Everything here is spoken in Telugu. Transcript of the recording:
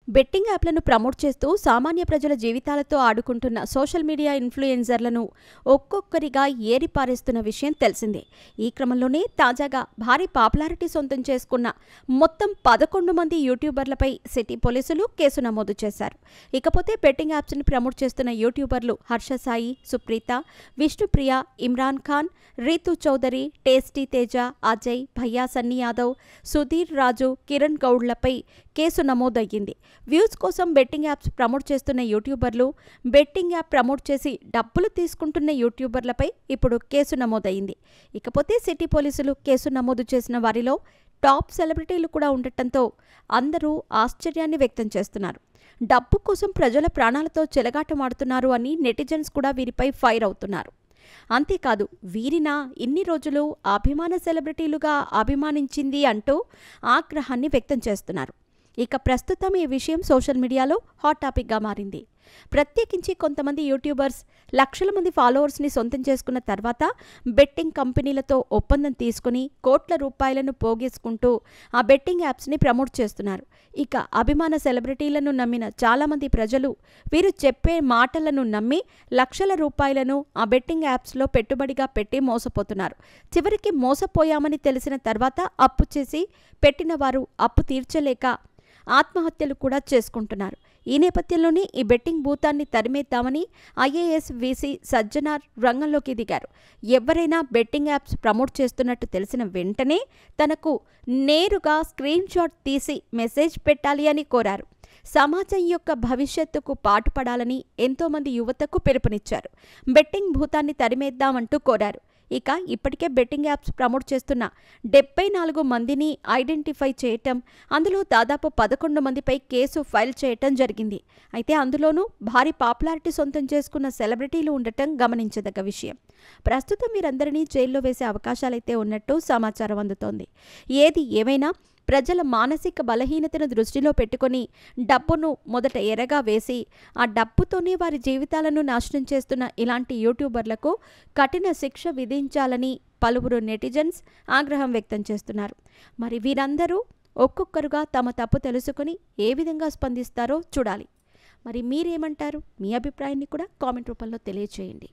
బెట్టింగ్ యాప్లను ప్రమోట్ చేస్తూ సామాన్య ప్రజల జీవితాలతో ఆడుకుంటున్న సోషల్ మీడియా ఇన్ఫ్లుయెన్సర్లను ఒక్కొక్కరిగా ఏరిపారేస్తున్న విషయం తెలిసిందే. ఈ క్రమంలోనే తాజాగా భారీ పాపులారిటీ సొంతం చేసుకున్న మొత్తం 11 మంది యూట్యూబర్లపై సిటీ పోలీసులు కేసు నమోదు చేశారు. ఇకపోతే బెట్టింగ్ యాప్స్ని ప్రమోట్ చేస్తున్న యూట్యూబర్లు హర్ష సాయి, సుప్రీత, విష్ణుప్రియ, ఇమ్రాన్ ఖాన్, రీతు చౌదరి, టేస్టీ తేజ, అజయ్, భయ్యా సన్నీ యాదవ్, సుధీర్ రాజు, కిరణ్ గౌడ్లపై కేసు నమోదయ్యింది. వ్యూస్ కోసం బెట్టింగ్ యాప్స్ ప్రమోట్ చేస్తున్న యూట్యూబర్లు, బెట్టింగ్ యాప్ ప్రమోట్ చేసి డబ్బులు తీసుకుంటున్న యూట్యూబర్లపై ఇప్పుడు కేసు నమోదయ్యింది. ఇకపోతే సిటీ పోలీసులు కేసు నమోదు చేసిన వారిలో టాప్ సెలబ్రిటీలు కూడా ఉండటంతో అందరూ ఆశ్చర్యాన్ని వ్యక్తం చేస్తున్నారు. డబ్బు కోసం ప్రజల ప్రాణాలతో చెలగాటమాడుతున్నారు అని నెటిజన్స్ కూడా వీరిపై ఫైర్ అవుతున్నారు. అంతేకాదు, వీరినా ఇన్ని రోజులు అభిమాన సెలబ్రిటీలుగా అభిమానించింది అంటూ ఆగ్రహాన్ని వ్యక్తం చేస్తున్నారు. ఇక ప్రస్తుతం ఈ విషయం సోషల్ మీడియాలో హాట్ టాపిక్గా మారింది. ప్రత్యేకించి కొంతమంది యూట్యూబర్స్ లక్షల మంది ఫాలోవర్స్ని సొంతం చేసుకున్న తర్వాత బెట్టింగ్ కంపెనీలతో ఒప్పందం తీసుకుని కోట్ల రూపాయలను పోగేసుకుంటూ ఆ బెట్టింగ్ యాప్స్ని ప్రమోట్ చేస్తున్నారు. ఇక అభిమాన సెలబ్రిటీలను నమ్మిన చాలామంది ప్రజలు వీరు చెప్పే మాటలను నమ్మి లక్షల రూపాయలను ఆ బెట్టింగ్ యాప్స్లో పెట్టుబడిగా పెట్టి మోసపోతున్నారు. చివరికి మోసపోయామని తెలిసిన తర్వాత అప్పు చేసి పెట్టిన వారు అప్పు తీర్చలేక ఆత్మహత్యలు కూడా చేసుకుంటున్నారు. ఈ నేపథ్యంలోనే ఈ బెట్టింగ్ భూతాన్ని తరిమేద్దామని ఐఏఎస్ వీసీ సజ్జనార్ రంగంలోకి దిగారు. ఎవరైనా బెట్టింగ్ యాప్స్ ప్రమోట్ చేస్తున్నట్టు తెలిసిన వెంటనే తనకు నేరుగా స్క్రీన్ షాట్ తీసి మెసేజ్ పెట్టాలి అని కోరారు. సమాజం యొక్క భవిష్యత్తుకు పాటుపడాలని ఎంతోమంది యువతకు పిలుపునిచ్చారు. బెట్టింగ్ భూతాన్ని తరిమేద్దామంటూ కోరారు. ఇక ఇప్పటికే బెట్టింగ్ యాప్స్ ప్రమోట్ చేస్తున్న 74 మందిని ఐడెంటిఫై చేయటం, అందులో దాదాపు 11 మందిపై కేసు ఫైల్ చేయటం జరిగింది. అయితే అందులోనూ భారీ పాపులారిటీ సొంతం చేసుకున్న సెలబ్రిటీలు ఉండటం గమనించదగ్గ విషయం. ప్రస్తుతం వీరందరినీ జైల్లో వేసే అవకాశాలైతే ఉన్నట్టు సమాచారం అందుతోంది. ఏది ఏమైనా ప్రజల మానసిక బలహీనతను దృష్టిలో పెట్టుకుని డబ్బును మొదట ఎరగా వేసి ఆ డబ్బుతోనే వారి జీవితాలను నాశనం చేస్తున్న ఇలాంటి యూట్యూబర్లకు కఠిన శిక్ష విధించాలని పలువురు నెటిజన్స్ ఆగ్రహం వ్యక్తం చేస్తున్నారు. మరి వీరందరూ ఒక్కొక్కరుగా తమ తప్పు తెలుసుకుని ఏ విధంగా స్పందిస్తారో చూడాలి. మరి మీరేమంటారు? మీ అభిప్రాయాన్ని కూడా కామెంట్ రూపంలో తెలియజేయండి.